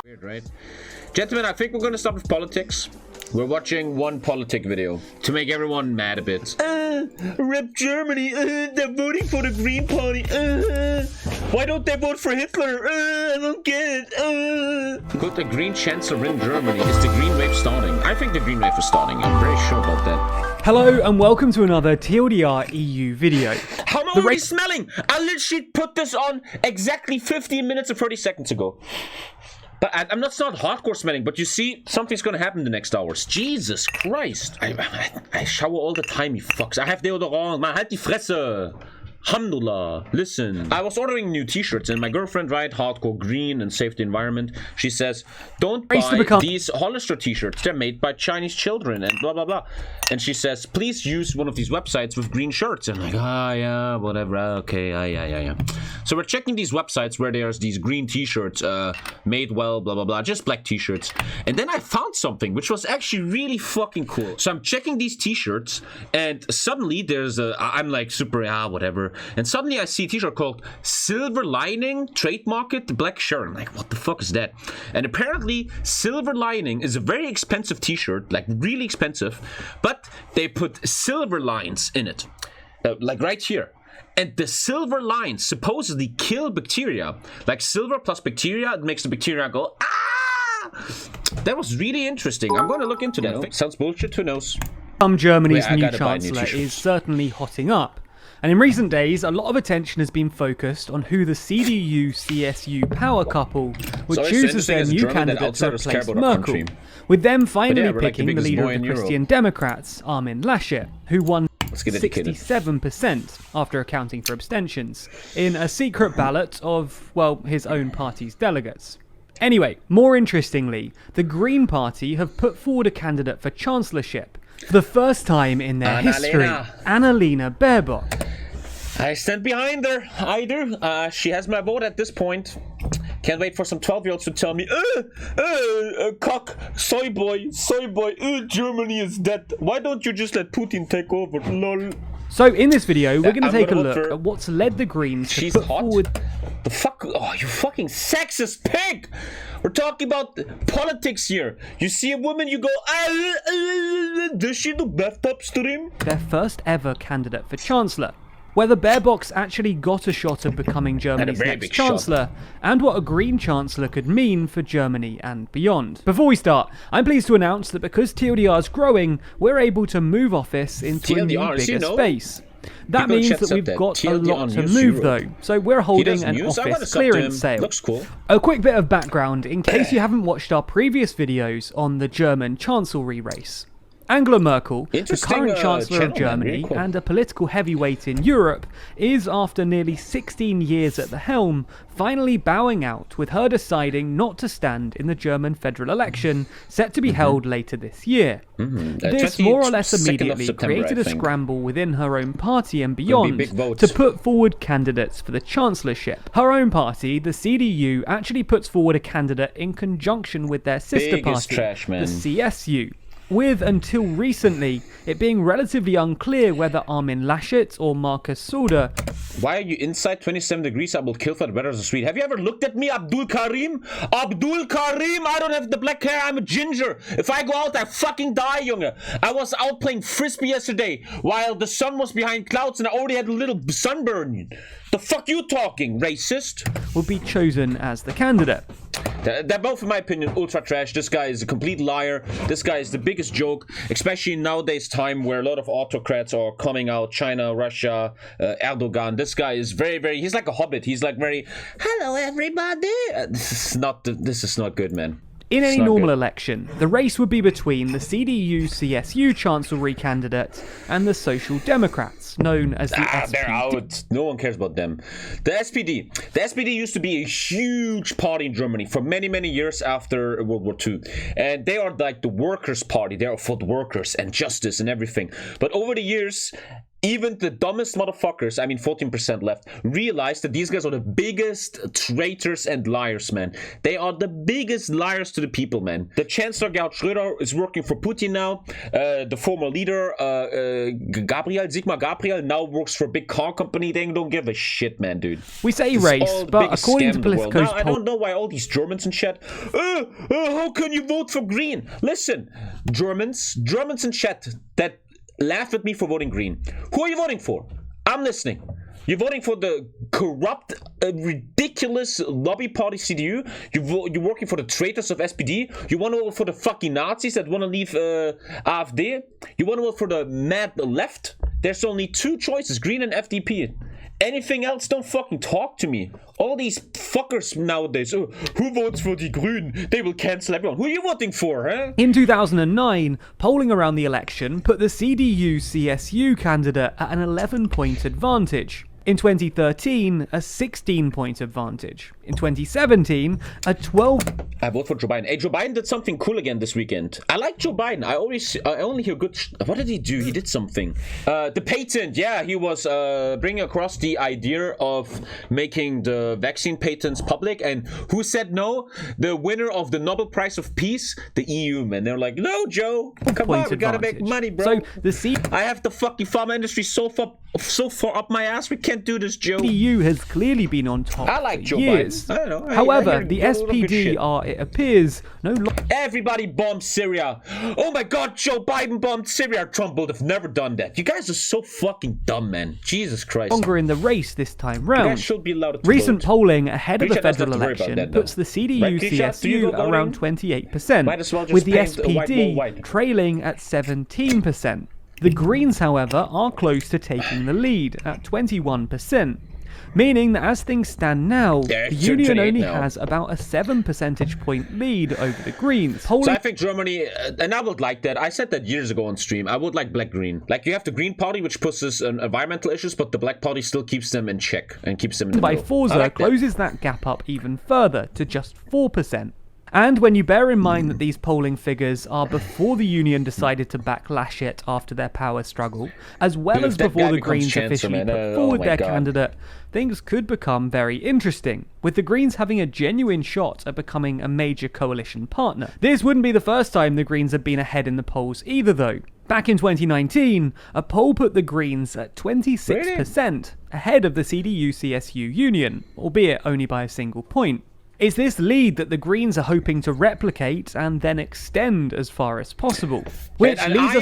Weird, right? Gentlemen, I think we're gonna stop with politics. We're watching one politic video to make everyone mad a bit. Rip Germany, they're voting for the Green Party. Why don't they vote for Hitler? I don't get it. Could the Green Chancellor in Germany? Is the Green Wave starting? I think the Green Wave is starting. I'm very sure about that. Hello and welcome to another TLDR EU video. How am I already smelling? I literally put this on exactly 15 minutes and 30 seconds ago. But I'm not hardcore smelling, but you see, something's gonna happen in the next hours. Jesus Christ. I shower all the time, you fucks. I have deodorant. Man, halt die Fresse. Alhamdulillah. Listen, I was ordering new t-shirts and my girlfriend, right, hardcore green and save the environment, she says, don't buy these Hollister t-shirts. They're made by Chinese children and blah, blah, blah. And she says, please use one of these websites with green shirts. And I'm like, yeah, whatever. Okay, yeah. So we're checking these websites where there's these green t-shirts made well, blah, blah, blah, just black t-shirts. And then I found something which was actually really fucking cool. So I'm checking these t-shirts and suddenly there's I'm like super, whatever. And suddenly I see a t-shirt called Silver Lining, trademarked black shirt. I'm like, what the fuck is that? And apparently Silver Lining is a very expensive t-shirt, like really expensive, but they put silver lines in it, like right here. And the silver lines supposedly kill bacteria. Like silver plus bacteria, it makes the bacteria go, ah! That was really interesting. I'm going to look into that. Sounds bullshit, who knows? Germany's new chancellor is certainly hotting up. And in recent days, a lot of attention has been focused on who the CDU-CSU power couple would choose as their new candidate to replace Merkel, with them finally picking the leader of the Christian Democrats, Armin Laschet, who won 67% after accounting for abstentions, in a secret ballot of, well, his own party's delegates. Anyway, more interestingly, the Green Party have put forward a candidate for chancellorship for the first time in their history, Annalena Baerbock. I stand behind her. I do. She has my vote at this point. Can't wait for some 12-year-olds to tell me, cock, soy boy, Germany is dead. Why don't you just let Putin take over? Lol. So in this video, we're going to take a look at what's led the Greens to put forward... The fuck? Oh, you fucking sexist pig! We're talking about politics here. You see a woman, you go, does she do bathtub stream? Their first ever candidate for Chancellor. Whether Baerbock's actually got a shot of becoming Germany's next Chancellor, and what a Green Chancellor could mean for Germany and beyond. Before we start, I'm pleased to announce that because TLDR is growing, we're able to move office into a new bigger space. That means that we've got a lot to move though, so we're holding an office clearance sale. Looks cool. A quick bit of background in case you haven't watched our previous videos on the German chancellery race. Angela Merkel, the current Chancellor of Germany and a political heavyweight in Europe, is, after nearly 16 years at the helm, finally bowing out, with her deciding not to stand in the German federal election set to be held later this year. This more or less immediately created a scramble within her own party and beyond to put forward candidates for the chancellorship. Her own party, the CDU, actually puts forward a candidate in conjunction with their sister party, the CSU. With, until recently, it being relatively unclear whether Armin Laschet or Markus Söder... Why are you inside 27 degrees? I will kill for the weather of the street. Have you ever looked at me, Abdul Karim? Abdul Karim! I don't have the black hair, I'm a ginger. If I go out, I fucking die, Junge. I was out playing Frisbee yesterday while the sun was behind clouds and I already had a little sunburn. The fuck you talking, racist? Will be chosen as the candidate. They're both, in my opinion, ultra trash. This guy is a complete liar. This guy is the biggest joke, especially in nowadays time where a lot of autocrats are coming out. China, Russia, Erdogan. This guy is very, he's like a hobbit. He's like very, hello everybody. This is not good, man. In any normal election, the race would be between the CDU-CSU chancellery candidate and the Social Democrats, known as the SPD. They're out. No one cares about them. The SPD. The SPD used to be a huge party in Germany for many years after World War II. And they are like the workers' party. They are for the workers and justice and everything. But over the years, even the dumbest motherfuckers, I mean 14% left, realize that these guys are the biggest traitors and liars, man. They are the biggest liars to the people, man. The Chancellor Gerhard Schröder is working for Putin now. The former leader, Sigmar Gabriel, now works for a big car company. They don't give a shit, man, dude. We say race, but according to Politico's I don't know why all these Germans and shit, how can you vote for Green? Listen, Germans in chat that laugh at me for voting Green. Who are you voting for? I'm listening. You're voting for the corrupt, ridiculous lobby party CDU. You're working for the traitors of SPD. You want to vote for the fucking Nazis that want to leave AfD. You want to vote for the mad left. There's only two choices, Green and FDP. Anything else, don't fucking talk to me. All these fuckers nowadays, who votes for the Grünen? They will cancel everyone. Who are you voting for, huh? In 2009, polling around the election put the CDU-CSU candidate at an 11-point advantage. In 2013, a 16-point advantage. In 2017, a 12... I vote for Joe Biden. Hey, Joe Biden did something cool again this weekend. I like Joe Biden. I only hear good... What did he do? He did something. The patent. Yeah, he was bringing across the idea of making the vaccine patents public. And who said no? The winner of the Nobel Prize of Peace, the EU, man. They're like, no, Joe. Come on, we gotta make money, bro. So I have the fucking pharma industry so far up my ass. We can't do this, Joe. The EU has clearly been on top I like Joe years. Biden. I don't know. However, the SPD are, it appears, no longer... Everybody bombed Syria. Oh my god, Joe Biden bombed Syria. Trump would have never done that. You guys are so fucking dumb, man. Jesus Christ. Longer in the race this time round. You guys should be allowed to Recent vote. polling ahead of the Grisha federal election puts the CDU-CSU around 28%, with the SPD trailing at 17%. The Greens, however, are close to taking the lead at 21%, meaning that as things stand now, the Union only has about a 7 percentage point lead over the Greens. So I think Germany, and I would like that. I said that years ago on stream. I would like black-green. Like, you have the Green Party, which pushes environmental issues, but the Black Party still keeps them in check and keeps them in the middle. Forza closes that gap up even further to just 4%. And when you bear in mind that these polling figures are before the Union decided to back Laschet after their power struggle, as well as before the Greens officially put forward their candidate, things could become very interesting, with the Greens having a genuine shot at becoming a major coalition partner. This wouldn't be the first time the Greens have been ahead in the polls either, though. Back in 2019, a poll put the Greens at 26%, ahead of the CDU-CSU Union, albeit only by a single point. It's this lead that the Greens are hoping to replicate and then extend as far as possible. Which and I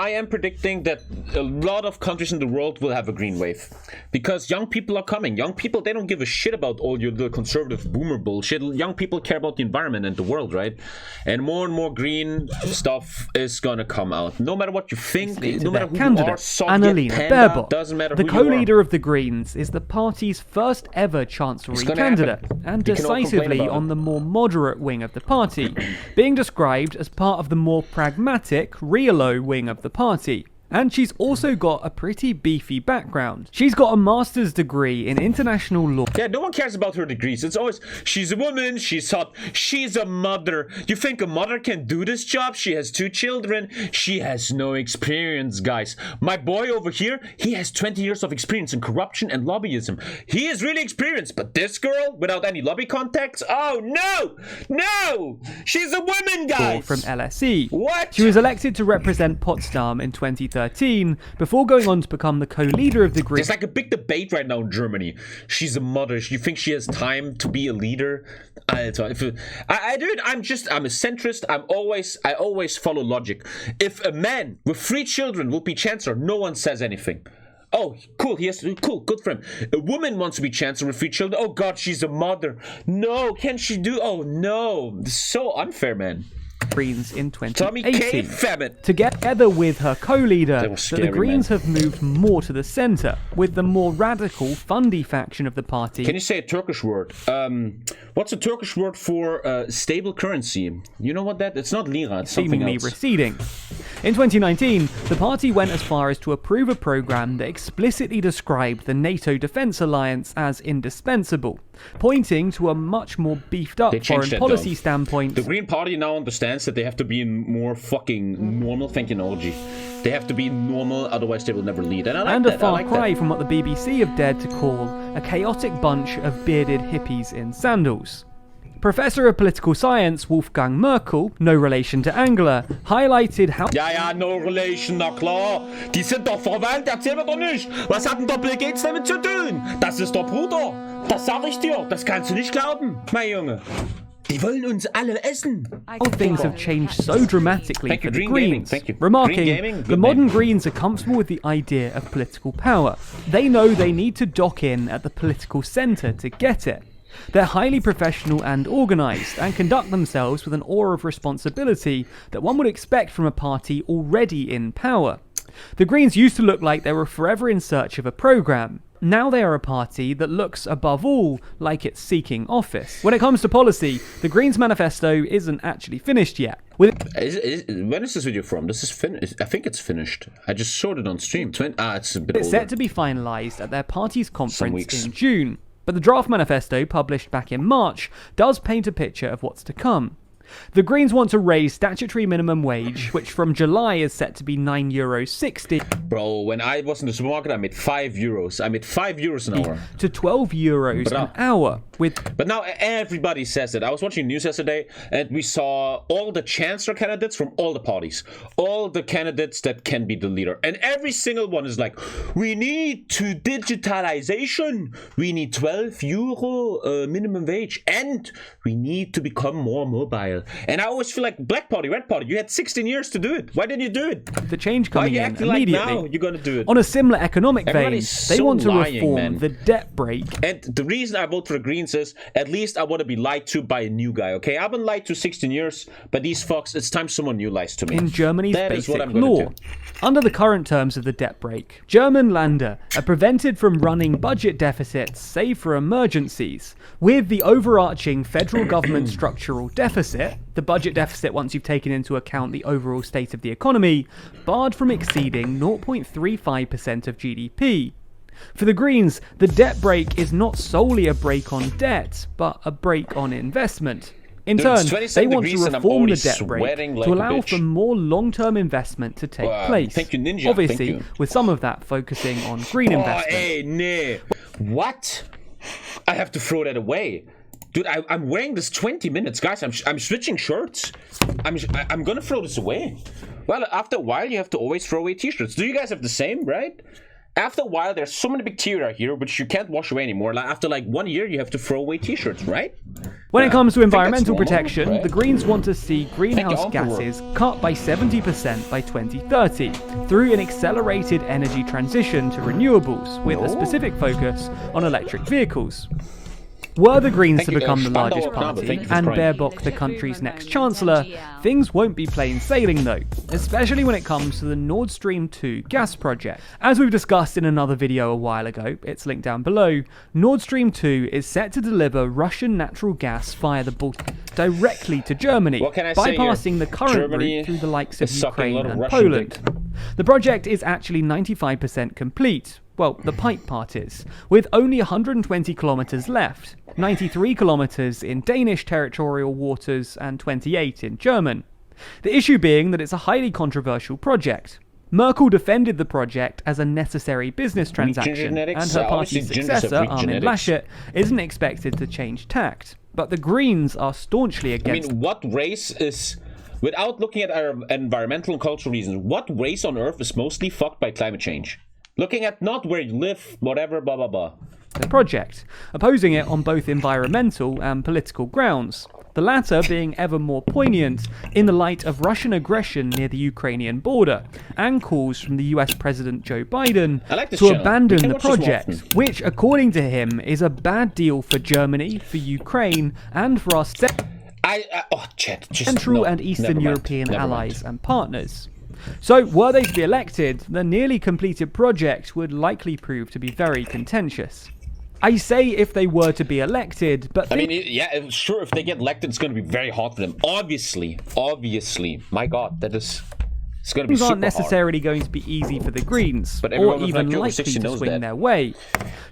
am predicting that a lot of countries in the world will have a green wave. Because young people are coming. Young people, they don't give a shit about all the conservative boomer bullshit. Young people care about the environment and the world, right? And more green stuff is gonna come out. No matter what you think, no matter who you are, Annalena Baerbock, doesn't matter the co-leader of the Greens, is the party's first ever chancellery candidate, and decisively on the more moderate wing of the party, being described as part of the more pragmatic, realo wing of the party. And she's also got a pretty beefy background. She's got a master's degree in international law. Yeah, no one cares about her degrees. It's always, she's a woman, she's hot, she's a mother. You think a mother can do this job? She has 2 children. She has no experience, guys. My boy over here, he has 20 years of experience in corruption and lobbyism. He is really experienced, but this girl, without any lobby contacts, oh no! No! She's a woman, guys! From LSE. What? She was elected to represent Potsdam in 2013. Before going on to become the co-leader of the group. There's like a big debate right now in Germany. She's a mother. You think she has time to be a leader? I'm a centrist. I always follow logic. If a man with 3 children will be chancellor, no one says anything. Oh, cool. Good for him. A woman wants to be chancellor with 3 children. Oh God, she's a mother. No, can she do? Oh no, this is so unfair, man. Greens in 2018. TommyKay, together with her co-leader, the Greens have moved more to the centre, with the more radical Fundi faction of the party. Can you say a Turkish word? What's a Turkish word for stable currency? You know what that? It's not lira, it's something seemingly else. Receding. In 2019, the party went as far as to approve a programme that explicitly described the NATO defence alliance as indispensable. pointing to a much more beefed up foreign policy standpoint. The Green Party now understands that they have to be in more fucking normal thinkinology. They have to be normal, otherwise they will never lead. And I like that. A far cry from what the BBC have dared to call a chaotic bunch of bearded hippies in sandals. Professor of Political Science Wolfgang Merkel, no relation to Angela, highlighted how... Ja, no relation, na klar. Die sind doch verwandt, erzähl mir doch nicht. Was hat denn der Bill Gates damit zu tun? Das ist der Bruder. Das sag ich dir. Das kannst du nicht glauben, mein Junge. Die wollen uns alle essen. Things have changed so dramatically for the Greens, remarking, the modern Greens are comfortable with the idea of political power. They know they need to dock in at the political centre to get it. They're highly professional and organised, and conduct themselves with an aura of responsibility that one would expect from a party already in power. The Greens used to look like they were forever in search of a programme. Now they are a party that looks, above all, like it's seeking office. When it comes to policy, the Greens manifesto isn't actually finished yet. When is this video from? This is finished. I think it's finished. I just showed it on stream. It's a bit older. It's set to be finalised at their party's conference in June. But the draft manifesto, published back in March, does paint a picture of what's to come. The Greens want to raise statutory minimum wage, which from July is set to be €9.60. Bro, when I was in the supermarket, I made €5. I made €5 an hour. To €12 an hour. But now everybody says it. I was watching news yesterday, and we saw all the chancellor candidates from all the parties. All the candidates that can be the leader. And every single one is like, we need to digitalization. We need €12 minimum wage. And we need to become more mobile. And I always feel like Black Party, Red Party, you had 16 years to do it. Why didn't you do it? The change coming in immediately. Like now you're going to do it. On a similar economic vein, they want to reform the debt brake. And the reason I vote for the Greens is, at least I want to be lied to by a new guy, okay? I've been lied to 16 years, but these fucks, it's time someone new lies to me. In Germany's basic law. Under the current terms of the debt brake, German Länder are prevented from running budget deficits, save for emergencies. With the overarching federal government structural deficit, the budget deficit once you've taken into account the overall state of the economy, barred from exceeding 0.35% of GDP. For the Greens, the debt brake is not solely a brake on debt, but a brake on investment. In turn, they want to reform the debt brake to allow for more long-term investment to take place. Thank you, Ninja. Obviously, with some of that focusing on green investment. Hey, nee. What? I have to throw that away. Dude, I'm wearing this 20 minutes. Guys, I'm switching shirts. I'm gonna throw this away. Well, after a while, you have to always throw away t-shirts. Do you guys have the same, right? After a while, there's so many bacteria here, which you can't wash away anymore. Like after like 1 year, you have to throw away t-shirts, right? When it comes to environmental protection, right? The Greens want to see greenhouse gases cut by 70% by 2030 through an accelerated energy transition to renewables, with a specific focus on electric vehicles. Were the Greens to become the largest party, and Baerbock the country's next chancellor, things won't be plain sailing though, especially when it comes to the Nord Stream 2 gas project. As we've discussed in another video a while ago, it's linked down below, Nord Stream 2 is set to deliver Russian natural gas via the Baltic directly to Germany, bypassing the current route through the likes of Ukraine and Poland. The project is actually 95% complete. Well, the pipe part is, with only 120 kilometers left, 93 kilometers in Danish territorial waters and 28 in German. The issue being that it's a highly controversial project. Merkel defended the project as a necessary business transaction, and her party's successor, Armin Laschet, isn't expected to change tact. But the Greens are staunchly against. I mean, what race is... Without looking at our environmental and cultural reasons, what race on Earth is mostly fucked by climate change? Looking at not where you live, whatever, blah, blah, blah. The project, opposing it on both environmental and political grounds. The latter being ever more poignant in the light of Russian aggression near the Ukrainian border and calls from the US President Joe Biden to abandon the project, which, according to him, is a bad deal for Germany, for Ukraine, and for our Central and Eastern European allies and partners. So, were they to be elected, the nearly completed project would likely prove to be very contentious. I say if they were to be elected, but... I mean, yeah, sure, if they get elected, it's going to be very hard for them. Obviously. My God, that is... It's going to be Things super aren't necessarily going to be easy for the Greens, or even likely to swing their way.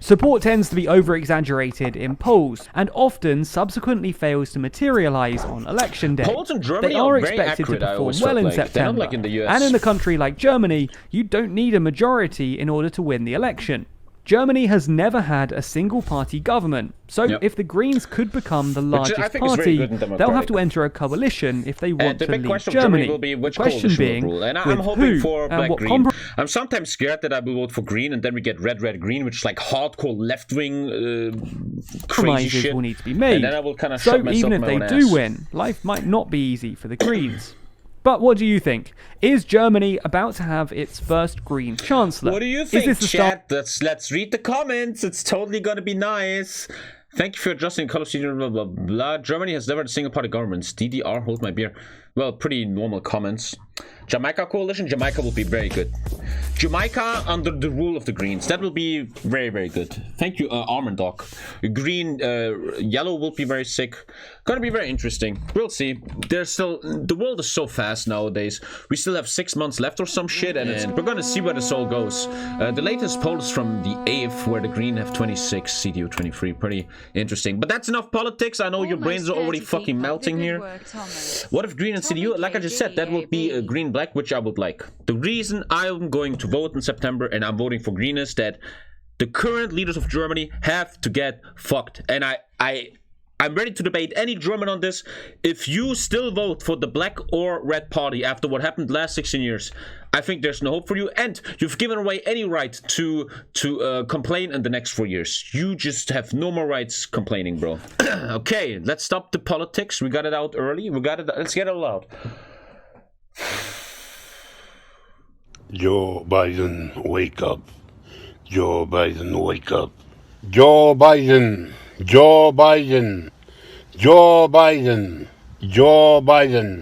Support tends to be over-exaggerated in polls, and often subsequently fails to materialise on election day. Polls in Germany they are very expected accurate, to perform well in September, like in the US. and in a country like Germany, you don't need a majority in order to win the election. Germany has never had a single-party government, so if the Greens could become the largest party, they'll have to enter a coalition if they want to lead Germany. Will be which the question being, rule. And with I'm hoping who for and what Black-Green. I'm sometimes scared that I will vote for Green and then we get red-red-green, which is like hardcore left-wing crazy shit. Will need to be made. And then I will kind of so even if they do win, life might not be easy for the Greens. But what do you think? Is Germany about to have its first Green Chancellor? What do you think, chat? Let's read the comments. It's totally going to be nice. Thank you for adjusting Call of Duty, blah, blah, blah. Germany has never had a single-party government. DDR, hold my beer. Well, pretty normal comments. Jamaica coalition? Jamaica will be very good. Jamaica under the rule of the Greens. That will be very, very good. Thank you, Armand Doc. Green, yellow will be very sick. Gonna be very interesting. We'll see. The world is so fast nowadays. We still have 6 months left or some shit, and we're gonna see where this all goes. The latest poll is from the 8th, where the Green have 26, CDU 23. Pretty interesting. But that's enough politics. I know your brains are already fucking melting here. What if Green and CDU? Like I just said, that would be a Green-Black, which I would like. The reason I'm going to vote in September, and I'm voting for Green, is that the current leaders of Germany have to get fucked. And I'm ready to debate any German on this. If you still vote for the black or red party after what happened last 16 years, I think there's no hope for you. And you've given away any right to complain in the next 4 years. You just have no more rights complaining, bro. Okay, let's stop the politics. We got it out early. Let's get it all out. Joe Biden, wake up. Joe Biden, wake up. Joe Biden. Joe Biden. Joe Biden. Joe Biden.